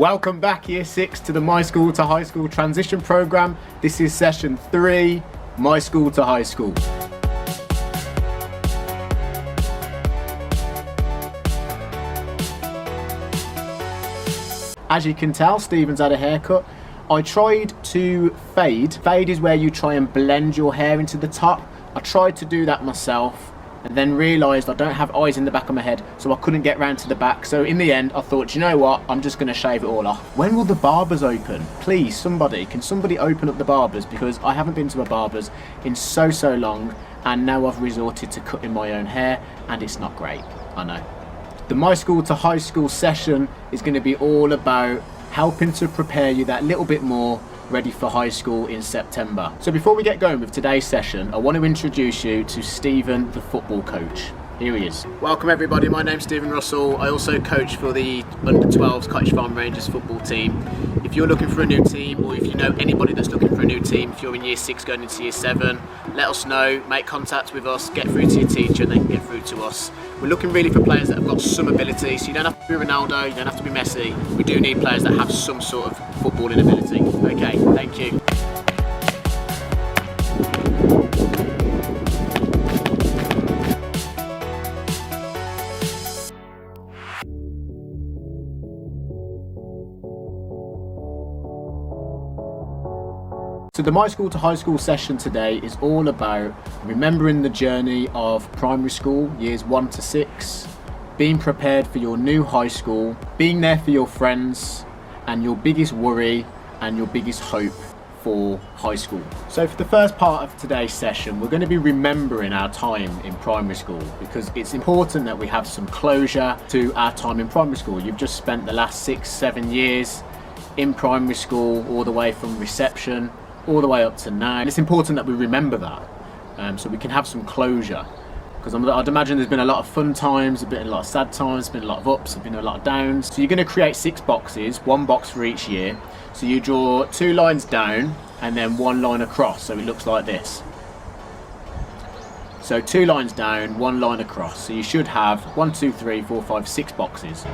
Welcome back, Year 6, to the My School to High School transition programme. This is session 3, My School to High School. As you can tell, Stephen's had a haircut. I tried to fade. Fade is where you try and blend your hair into the top. I tried to do that myself and then realised I don't have eyes in the back of my head, so I couldn't get round to the back. So in the end, I thought, you know what, I'm just going to shave it all off. When will the barbers open? Please, can somebody open up the barbers? Because I haven't been to a barber's in so long, and now I've resorted to cutting my own hair, and it's not great, I know. The My School to High School session is going to be all about helping to prepare you that little bit more ready for high school in September. So before we get going with today's session, I want to introduce you to Stephen, the football coach. Here he is. Welcome everybody, my name's Stephen Russell. I also coach for the under-12s Cottage Farm Rangers football team. If you're looking for a new team, or if you know anybody that's looking for a new team, if you're in Year 6 going into Year 7, let us know, make contact with us, get through to your teacher and they can get through to us. We're looking really for players that have got some ability, so you don't have to be Ronaldo, you don't have to be Messi. We do need players that have some sort of footballing ability. Okay, thank you. So the My School to High School session today is all about remembering the journey of primary school, years 1 to 6, being prepared for your new high school, being there for your friends, and your biggest worry and your biggest hope for high school. So for the first part of today's session, we're going to be remembering our time in primary school, because it's important that we have some closure to our time in primary school. You've just spent the last 6-7 years in primary school, all the way from reception all the way up to now. And it's important that we remember that, so we can have some closure, because I'd imagine there's been a lot of fun times, there's been a lot of sad times, there's been a lot of ups, there's been a lot of downs. So you're going to create 6 boxes, 1 box for each year. So you draw 2 lines down and then 1 line across, so it looks like this. So 2 lines down, 1 line across. So you should have 1, 2, 3, 4, 5, 6 boxes.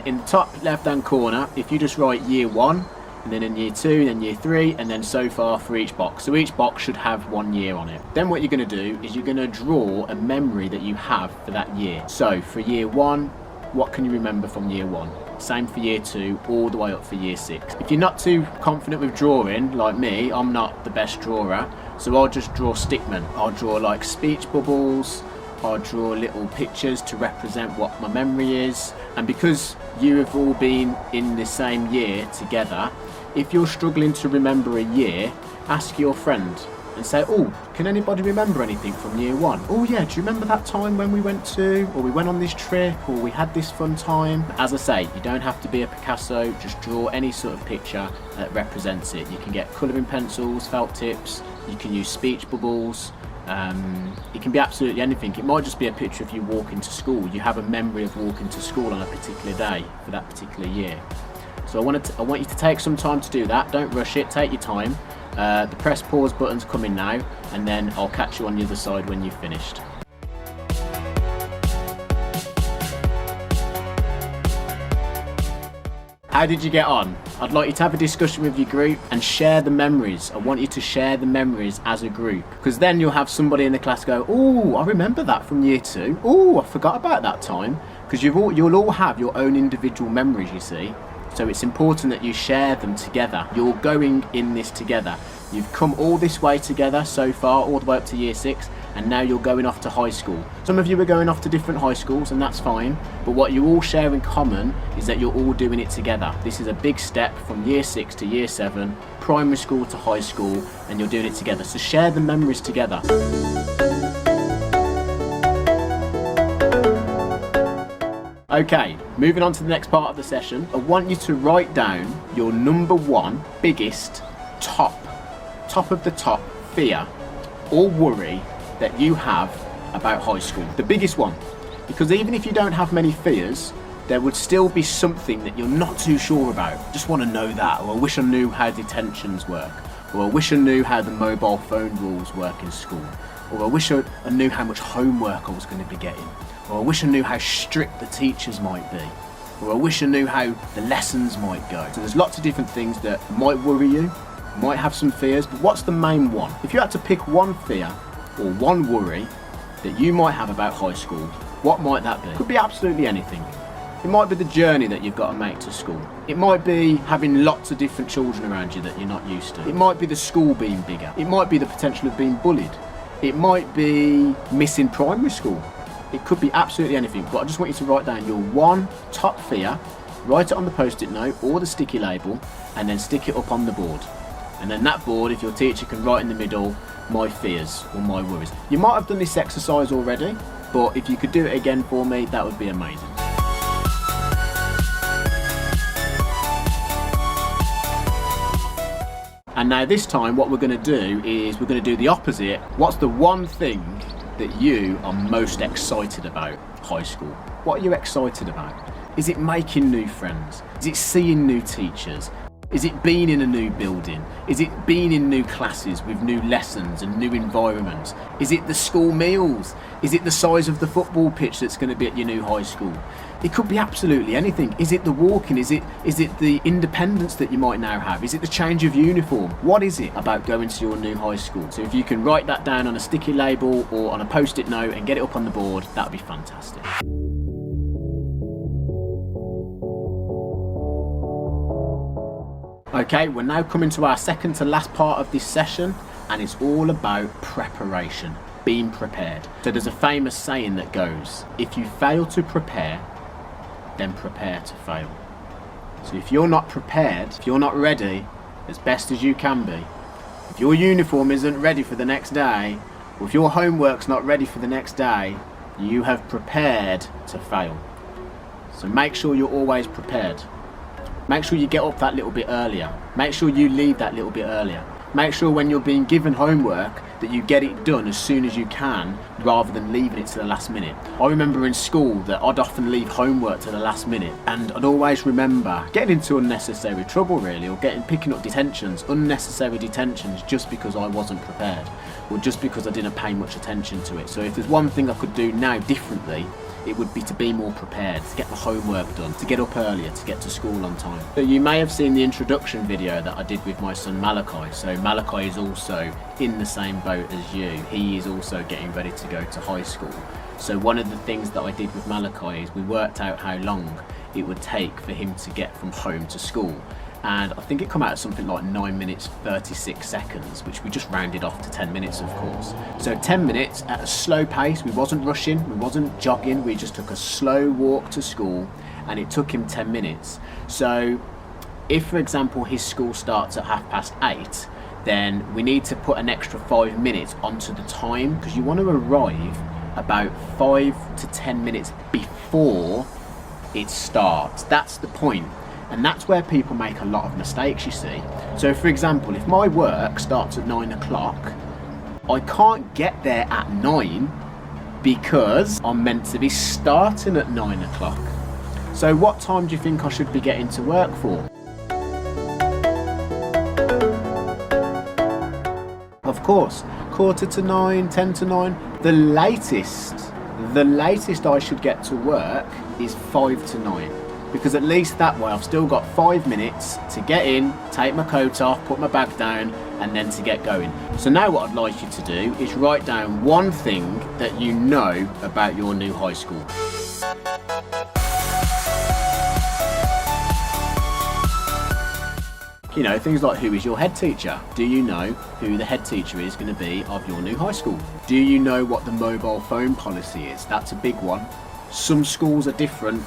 In the top left hand corner, if you just write year 1, and then in year 2, then year 3, and then so far for each box. So each box should have 1 year on it. Then what you're going to do is you're going to draw a memory that you have for that year. So for year 1, what can you remember from year 1? Same for year 2, all the way up for year 6. If you're not too confident with drawing, like me, I'm not the best drawer, so I'll just draw stickmen. I'll draw like speech bubbles, I'll draw little pictures to represent what my memory is. And because you have all been in the same year together, if you're struggling to remember a year, ask your friend and say, oh, can anybody remember anything from year 1? Oh yeah, do you remember that time when we went to, or we went on this trip, or we had this fun time? As I say, you don't have to be a Picasso, just draw any sort of picture that represents it. You can get colouring pencils, felt tips, you can use speech bubbles. It can be absolutely anything. It might just be a picture of you walking to school. You have a memory of walking to school on a particular day for that particular year. So I want you to take some time to do that. Don't rush it, take your time. The press pause button's coming now, and then I'll catch you on the other side when you've finished. How did you get on? I'd like you to have a discussion with your group and share the memories. I want you to share the memories as a group, because then you'll have somebody in the class go, oh, I remember that from year 2. Oh, I forgot about that time. Because you'll all have your own individual memories, you see. So it's important that you share them together. You're going in this together. You've come all this way together so far, all the way up to year 6, and now you're going off to high school. Some of you are going off to different high schools, and that's fine, but what you all share in common is that you're all doing it together. This is a big step from year 6 to year 7, primary school to high school, and you're doing it together. So share the memories together. Okay, moving on to the next part of the session. I want you to write down your number 1 biggest top of the top fear or worry that you have about high school. The biggest one, because even if you don't have many fears, there would still be something that you're not too sure about. Just want to know that, or I wish I knew how detentions work, or I wish I knew how the mobile phone rules work in school. Or I wish I knew how much homework I was going to be getting. Or I wish I knew how strict the teachers might be. Or I wish I knew how the lessons might go. So there's lots of different things that might worry you, might have some fears, but what's the main one? If you had to pick one fear or one worry that you might have about high school, what might that be? It could be absolutely anything. It might be the journey that you've got to make to school. It might be having lots of different children around you that you're not used to. It might be the school being bigger. It might be the potential of being bullied. It might be missing primary school. It could be absolutely anything, but I just want you to write down your one top fear, write it on the post-it note or the sticky label, and then stick it up on the board. And then that board, if your teacher can write in the middle, my fears or my worries. You might have done this exercise already, but if you could do it again for me, that would be amazing. And now this time what we're going to do is we're going to do the opposite. What's the one thing that you are most excited about high school? What are you excited about? Is it making new friends? Is it seeing new teachers? Is it being in a new building? Is it being in new classes with new lessons and new environments? Is it the school meals? Is it the size of the football pitch that's going to be at your new high school? It could be absolutely anything. Is it the walking? Is it the independence that you might now have? Is it the change of uniform? What is it about going to your new high school? So if you can write that down on a sticky label or on a post-it note and get it up on the board, that would be fantastic. Okay, we're now coming to our second to last part of this session, and it's all about preparation, being prepared. So there's a famous saying that goes, if you fail to prepare, then prepare to fail. So if you're not prepared, if you're not ready as best as you can be, if your uniform isn't ready for the next day, or if your homework's not ready for the next day, you have prepared to fail. So make sure you're always prepared. Make sure you get up that little bit earlier. Make sure you leave that little bit earlier. Make sure when you're being given homework that you get it done as soon as you can rather than leaving it to the last minute. I remember in school that I'd often leave homework to the last minute, and I'd always remember getting into unnecessary trouble really, or picking up unnecessary detentions just because I wasn't prepared or just because I didn't pay much attention to it. So if there's one thing I could do now differently, it would be to be more prepared, to get the homework done, to get up earlier, to get to school on time. So you may have seen the introduction video that I did with my son Malachi. So Malachi is also in the same boat as you. He is also getting ready to go to high school. So one of the things that I did with Malachi is we worked out how long it would take for him to get from home to school. And I think it come out at something like 9 minutes 36 seconds, which we just rounded off to 10 minutes of course. So 10 minutes at a slow pace, we wasn't rushing, we wasn't jogging, we just took a slow walk to school, and it took him 10 minutes. So if for example his school starts at 8:30, then we need to put an extra 5 minutes onto the time, because you want to arrive about 5 to 10 minutes before it starts. That's the point. And that's where people make a lot of mistakes, you see. So for example, if my work starts at 9 o'clock, I can't get there at 9 because I'm meant to be starting at 9 o'clock. So what time do you think I should be getting to work for? Of course, 8:45, 9:10. The latest I should get to work is 5 to 9. Because at least that way I've still got 5 minutes to get in, take my coat off, put my bag down, and then to get going. So now what I'd like you to do is write down one thing that you know about your new high school. You know, things like, who is your head teacher? Do you know who the head teacher is going to be of your new high school? Do you know what the mobile phone policy is? That's a big one. Some schools are different,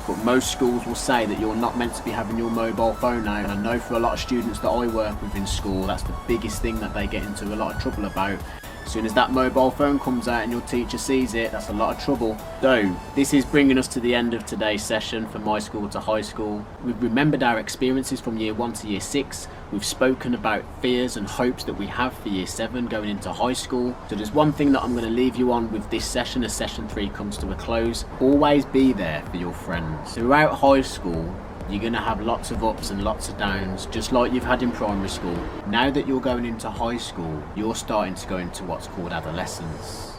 but most schools will say that you're not meant to be having your mobile phone out. And I know for a lot of students that I work with in school, that's the biggest thing that they get into a lot of trouble about. As soon as that mobile phone comes out and your teacher sees it, that's a lot of trouble. So this is bringing us to the end of today's session for My School to High School. We've remembered our experiences from year 1 to year 6. We've spoken about fears and hopes that we have for year 7 going into high school. So there's one thing that I'm going to leave you on with this session as session 3 comes to a close. Always be there for your friends. Throughout high school, You're going to have lots of ups and lots of downs, just like you've had in primary school. Now that you're going into high school, you're starting to go into what's called adolescence,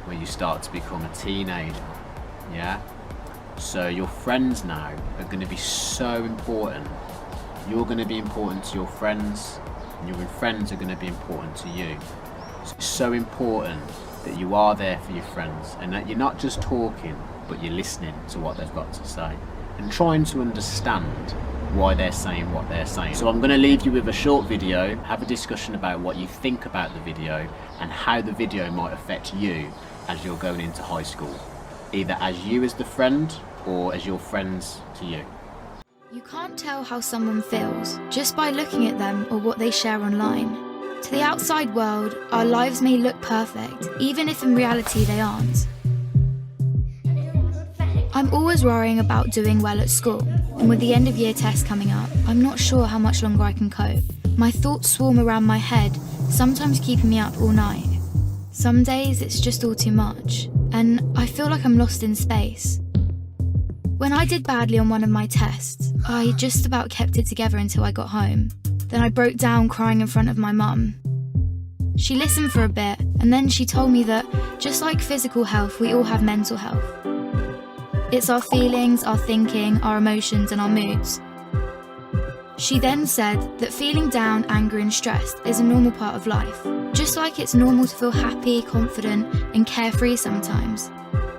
where you start to become a teenager, yeah? So your friends now are going to be so important. You're going to be important to your friends, and your friends are going to be important to you. It's so important that you are there for your friends, and that you're not just talking, but you're listening to what they've got to say, and trying to understand why they're saying what they're saying. So I'm going to leave you with a short video, have a discussion about what you think about the video, and how the video might affect you as you're going into high school, either as you as the friend or as your friends to you. You can't tell how someone feels just by looking at them or what they share online. To the outside world, our lives may look perfect, even if in reality they aren't. I'm always worrying about doing well at school, and with the end of year test coming up, I'm not sure how much longer I can cope. My thoughts swarm around my head, sometimes keeping me up all night. Some days it's just all too much, and I feel like I'm lost in space. When I did badly on one of my tests, I just about kept it together until I got home. Then I broke down crying in front of my mum. She listened for a bit, and then she told me that, just like physical health, we all have mental health. It's our feelings, our thinking, our emotions, and our moods. She then said that feeling down, angry, and stressed is a normal part of life, just like it's normal to feel happy, confident, and carefree sometimes.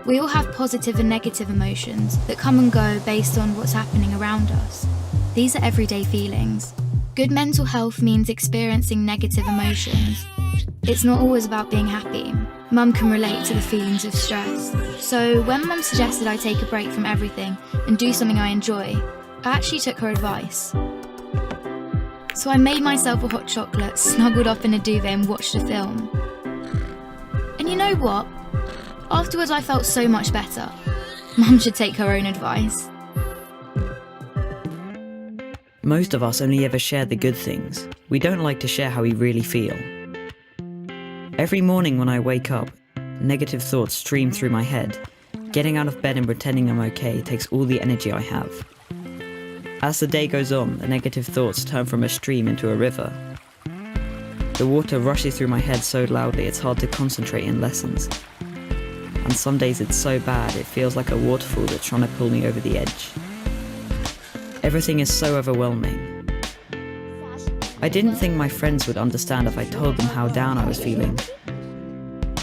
We all have positive and negative emotions that come and go based on what's happening around us. These are everyday feelings. Good mental health means experiencing negative emotions. It's not always about being happy. Mum can relate to the feelings of stress. So when Mum suggested I take a break from everything and do something I enjoy, I actually took her advice. So I made myself a hot chocolate, snuggled up in a duvet and watched a film. And you know what? Afterwards I felt so much better. Mum should take her own advice. Most of us only ever share the good things. We don't like to share how we really feel. Every morning when I wake up, negative thoughts stream through my head. Getting out of bed and pretending I'm okay takes all the energy I have. As the day goes on, the negative thoughts turn from a stream into a river. The water rushes through my head so loudly it's hard to concentrate in lessons. And some days it's so bad it feels like a waterfall that's trying to pull me over the edge. Everything is so overwhelming. I didn't think my friends would understand if I told them how down I was feeling.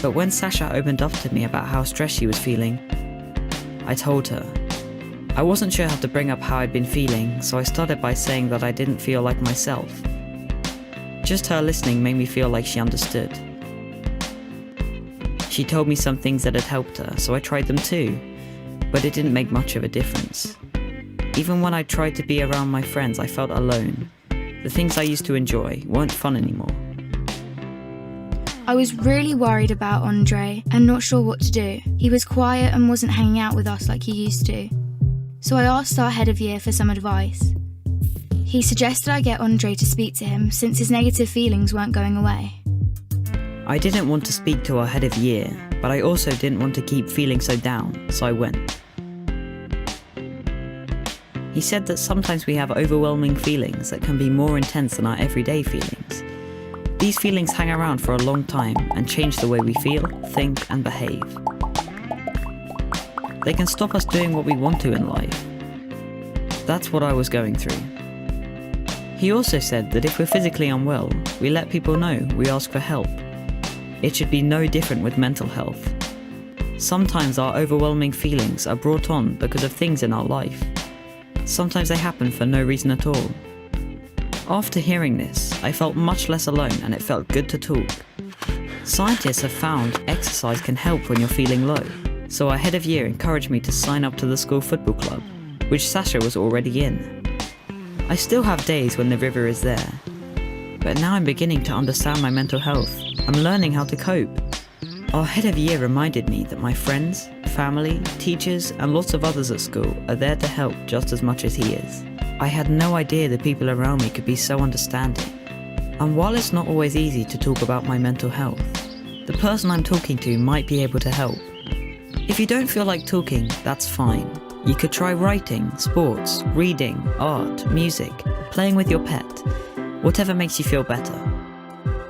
But when Sasha opened up to me about how stressed she was feeling, I told her. I wasn't sure how to bring up how I'd been feeling, so I started by saying that I didn't feel like myself. Just her listening made me feel like she understood. She told me some things that had helped her, so I tried them too, but it didn't make much of a difference. Even when I tried to be around my friends, I felt alone. The things I used to enjoy weren't fun anymore. I was really worried about Andre and not sure what to do. He was quiet and wasn't hanging out with us like he used to. So I asked our head of year for some advice. He suggested I get Andre to speak to him since his negative feelings weren't going away. I didn't want to speak to our head of year, but I also didn't want to keep feeling so down, so I went. He said that sometimes we have overwhelming feelings that can be more intense than our everyday feelings. These feelings hang around for a long time and change the way we feel, think, and behave. They can stop us doing what we want to in life. That's what I was going through. He also said that if we're physically unwell, we let people know, we ask for help. It should be no different with mental health. Sometimes our overwhelming feelings are brought on because of things in our life. Sometimes they happen for no reason at all. After hearing this, I felt much less alone and it felt good to talk. Scientists have found exercise can help when you're feeling low, so our head of year encouraged me to sign up to the school football club, which Sasha was already in. I still have days when the river is there, but now I'm beginning to understand my mental health. I'm learning how to cope. Our head of year reminded me that my friends, family, teachers, and lots of others at school are there to help just as much as he is. I had no idea the people around me could be so understanding. And while it's not always easy to talk about my mental health, the person I'm talking to might be able to help. If you don't feel like talking, that's fine. You could try writing, sports, reading, art, music, playing with your pet, whatever makes you feel better.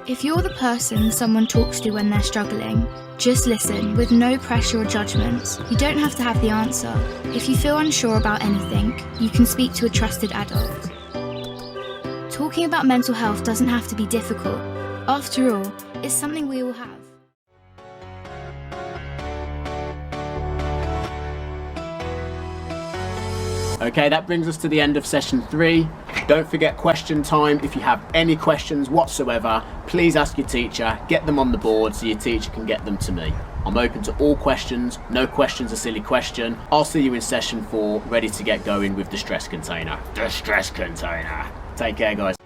If you're the person someone talks to when they're struggling, just listen with no pressure or judgment. You don't have to have the answer. If you feel unsure about anything, you can speak to a trusted adult. Talking about mental health doesn't have to be difficult. After all, it's something we all have. Okay, that brings us to the end of session 3. Don't forget question time. If you have any questions whatsoever, please ask your teacher, get them on the board so your teacher can get them to me. I'm open to all questions, no question's a silly question. I'll see you in session 4, ready to get going with the stress container. The stress container. Take care, guys.